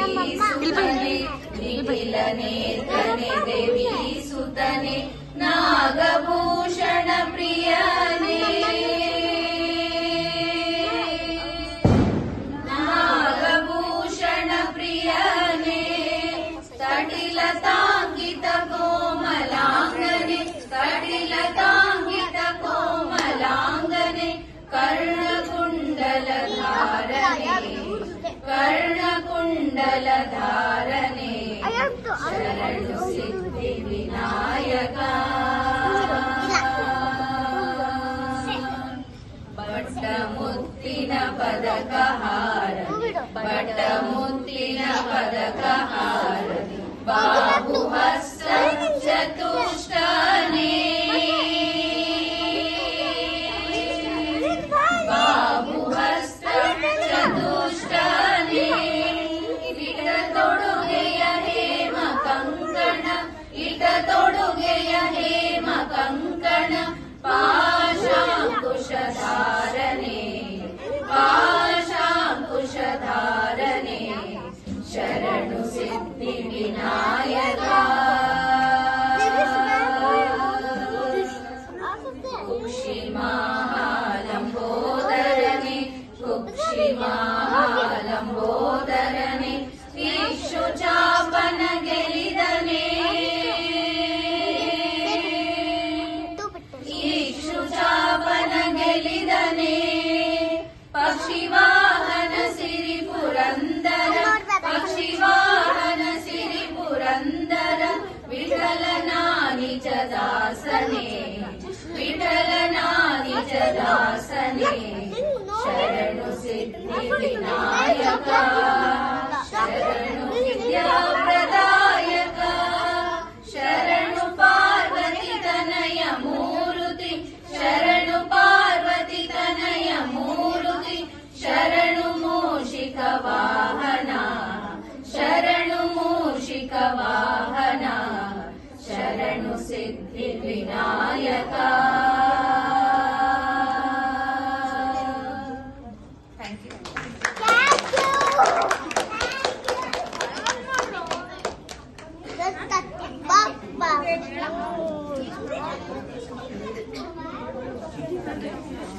ಸುತನೆ ನಿಖಿಲ ನೇತನೆ ದೇವಿ ಸುತನೆ ನಾಗಭೂಷಣ ಪ್ರಿಯನೇ ನಾಗಭೂಷಣ ಪ್ರಿಯನೇ ತಟಿಲತಾಂಕಿತ ಕೋಮಲಾಂಗನೆ ತಟಿಲತಾಂಕಿತ ಕೋಮಲಾಂಗನೆ कर्णकुण्डलधारणे कर्णकुण्डलधारणे शरणु सिद्धिविनायका पट्टमुत्तिन पदकहार पट्टमुत्तिन पदकहार बाहुहस्त चतुष्टने ತೊಡುಗೆಯ ಹೇಮ ಕಂಕಣ ಪಾಶಾಂಕುಶಧಾರನೆ ಪಾಶಾಂಕುಶಧಾರನೆ ಶರಣು ಸಿದ್ಧಿ ವಿನಾಯಕ ಕುಕ್ಷಿ ಮಹಾಲಂಬೋದರನೆ ಕುಕ್ಷಿ ಮಹಾಲಂಬೋದರನೆ ಇಕ್ಷು ಚಾಪನ ಗೆಲಿದನೆ ಗೆಲಿದನೆ ಪಕ್ಷಿವಾಹನ ಸಿರಿ ಪುರಂದರ ಪಕ್ಷಿವಾಹನ ಸಿರಿ ಪುರಂದರ ವಿಠಲನ ನಿಜ ದಾಸನೆ ವಿಠಲನ ನಿಜ ದಾಸನೆ ಶರಣು ಸಿದ್ಧಿ ವಿನಾಯಕ ಶರಣು ವಿದ್ಯಾಪ್ರದಾಯಕ ಶರಣು ಪಾರ್ವತಿ ತನಯ ಮೂರುತಿ ಶರಣು ಪಾರ್ವತಿ ತನಯ ಮೂರುತಿ ಶರಣು ಮೂಷಿಕ ವಾಹನ ಶರಣು ಮೂಷಿಕ ವಾಹನ ಶರಣು ಸಿದ್ಧಿ ವಿನಾಯಕ Thank you.